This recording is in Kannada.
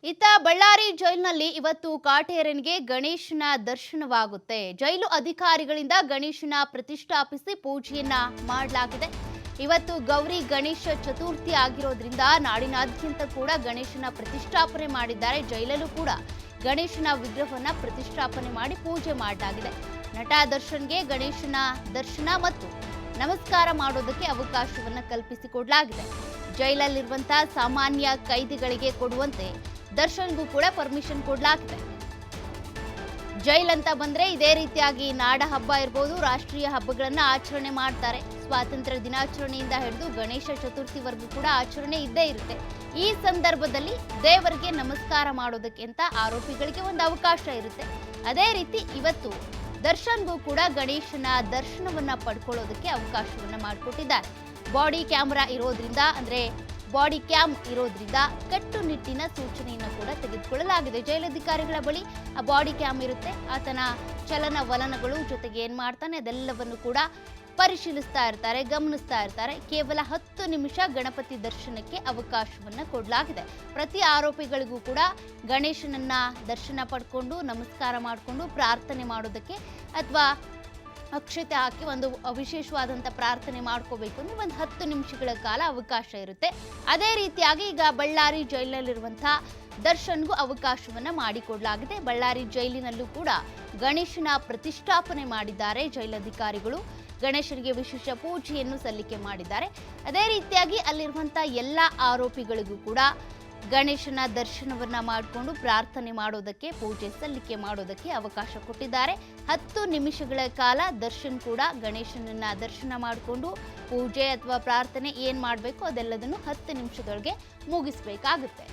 ಇತ್ತ ಬಳ್ಳಾರಿ ಜೈಲಿನಲ್ಲಿ ಇವತ್ತು ಕಾಟೇರನಿಗೆ ಗಣೇಶನ ದರ್ಶನವಾಗುತ್ತೆ. ಜೈಲು ಅಧಿಕಾರಿಗಳಿಂದ ಗಣೇಶನ ಪ್ರತಿಷ್ಠಾಪಿಸಿ ಪೂಜೆಯನ್ನ ಮಾಡಲಾಗಿದೆ. ಇವತ್ತು ಗೌರಿ ಗಣೇಶ ಚತುರ್ಥಿ ಆಗಿರೋದ್ರಿಂದ ನಾಡಿನಾದ್ಯಂತ ಕೂಡ ಗಣೇಶನ ಪ್ರತಿಷ್ಠಾಪನೆ ಮಾಡಿದ್ದಾರೆ. ಜೈಲಲ್ಲೂ ಕೂಡ ಗಣೇಶನ ವಿಗ್ರಹವನ್ನ ಪ್ರತಿಷ್ಠಾಪನೆ ಮಾಡಿ ಪೂಜೆ ಮಾಡಲಾಗಿದೆ. ನಟ ದರ್ಶನ್ಗೆ ಗಣೇಶನ ದರ್ಶನ ಮತ್ತು ನಮಸ್ಕಾರ ಮಾಡೋದಕ್ಕೆ ಅವಕಾಶವನ್ನ ಕಲ್ಪಿಸಿಕೊಡಲಾಗಿದೆ. ಜೈಲಲ್ಲಿರುವಂತಹ ಸಾಮಾನ್ಯ ಕೈದಿಗಳಿಗೆ ಕೊಡುವಂತೆ ದರ್ಶನ್ಗೂ ಕೂಡ ಪರ್ಮಿಷನ್ ಕೊಡಲಾಗಿದೆ. ಜೈಲ್ ಅಂತ ಬಂದ್ರೆ ಇದೇ ರೀತಿಯಾಗಿ ನಾಡ ಹಬ್ಬ ಇರ್ಬೋದು, ರಾಷ್ಟ್ರೀಯ ಹಬ್ಬಗಳನ್ನ ಆಚರಣೆ ಮಾಡ್ತಾರೆ. ಸ್ವಾತಂತ್ರ್ಯ ದಿನಾಚರಣೆಯಿಂದ ಹಿಡಿದು ಗಣೇಶ ಚತುರ್ಥಿವರೆಗೂ ಕೂಡ ಆಚರಣೆ ಇದ್ದೇ ಇರುತ್ತೆ. ಈ ಸಂದರ್ಭದಲ್ಲಿ ದೇವರಿಗೆ ನಮಸ್ಕಾರ ಮಾಡೋದಕ್ಕೆ ಅಂತ ಆರೋಪಿಗಳಿಗೆ ಒಂದು ಅವಕಾಶ ಇರುತ್ತೆ. ಅದೇ ರೀತಿ ಇವತ್ತು ದರ್ಶನ್ಗೂ ಕೂಡ ಗಣೇಶನ ದರ್ಶನವನ್ನ ಪಡ್ಕೊಳ್ಳೋದಕ್ಕೆ ಅವಕಾಶವನ್ನ ಮಾಡಿಕೊಟ್ಟಿದ್ದಾರೆ. ಬಾಡಿ ಕ್ಯಾಮೆರಾ ಇರೋದ್ರಿಂದ ಬಾಡಿ ಕ್ಯಾಮ್ ಇರೋದ್ರಿಂದ ಕಟ್ಟುನಿಟ್ಟಿನ ಸೂಚನೆಯನ್ನು ಕೂಡ ತೆಗೆದುಕೊಳ್ಳಲಾಗಿದೆ. ಜೈಲಧಿಕಾರಿಗಳ ಬಳಿ ಆ ಬಾಡಿ ಕ್ಯಾಮ್ ಇರುತ್ತೆ. ಆತನ ಚಲನವಲನಗಳು ಜೊತೆಗೆ ಏನ್ ಮಾಡ್ತಾನೆ ಅದೆಲ್ಲವನ್ನು ಕೂಡ ಪರಿಶೀಲಿಸ್ತಾ ಇರ್ತಾರೆ, ಗಮನಿಸ್ತಾ ಇರ್ತಾರೆ. ಕೇವಲ 10 ನಿಮಿಷ ಗಣಪತಿ ದರ್ಶನಕ್ಕೆ ಅವಕಾಶವನ್ನ ಕೊಡಲಾಗಿದೆ. ಪ್ರತಿ ಆರೋಪಿಗಳಿಗೂ ಕೂಡ ಗಣೇಶನನ್ನ ದರ್ಶನ ಪಡ್ಕೊಂಡು ನಮಸ್ಕಾರ ಮಾಡಿಕೊಂಡು ಪ್ರಾರ್ಥನೆ ಮಾಡೋದಕ್ಕೆ ಅಥವಾ ಅಕ್ಷತೆ ಹಾಕಿ ಒಂದು ವಿಶೇಷವಾದಂಥ ಪ್ರಾರ್ಥನೆ ಮಾಡ್ಕೋಬೇಕು ಅಂದ್ರೆ ಒಂದು 10 ನಿಮಿಷಗಳ ಕಾಲ ಅವಕಾಶ ಇರುತ್ತೆ. ಅದೇ ರೀತಿಯಾಗಿ ಈಗ ಬಳ್ಳಾರಿ ಜೈಲಿನಲ್ಲಿರುವಂತಹ ದರ್ಶನ್ಗೂ ಅವಕಾಶವನ್ನ ಮಾಡಿಕೊಡಲಾಗಿದೆ. ಬಳ್ಳಾರಿ ಜೈಲಿನಲ್ಲೂ ಕೂಡ ಗಣೇಶನ ಪ್ರತಿಷ್ಠಾಪನೆ ಮಾಡಿದ್ದಾರೆ ಜೈಲಧಿಕಾರಿಗಳು. ಗಣೇಶನಿಗೆ ವಿಶೇಷ ಪೂಜೆಯನ್ನು ಸಲ್ಲಿಕೆ ಮಾಡಿದ್ದಾರೆ. ಅದೇ ರೀತಿಯಾಗಿ ಅಲ್ಲಿರುವಂತಹ ಎಲ್ಲ ಆರೋಪಿಗಳಿಗೂ ಕೂಡ ಗಣೇಶನ ದರ್ಶನವನ್ನ ಮಾಡಿಕೊಂಡು ಪ್ರಾರ್ಥನೆ ಮಾಡೋದಕ್ಕೆ, ಪೂಜೆ ಸಲ್ಲಿಕೆ ಮಾಡೋದಕ್ಕೆ ಅವಕಾಶ ಕೊಟ್ಟಿದ್ದಾರೆ. 10 ನಿಮಿಷಗಳ ಕಾಲ ದರ್ಶನ್ ಕೂಡ ಗಣೇಶನನ್ನ ದರ್ಶನ ಮಾಡಿಕೊಂಡು ಪೂಜೆ ಅಥವಾ ಪ್ರಾರ್ಥನೆ ಏನ್ ಮಾಡಬೇಕು ಅದೆಲ್ಲದನ್ನು 10 ನಿಮಿಷದೊಳಗೆ ಮುಗಿಸ್ಬೇಕಾಗುತ್ತೆ.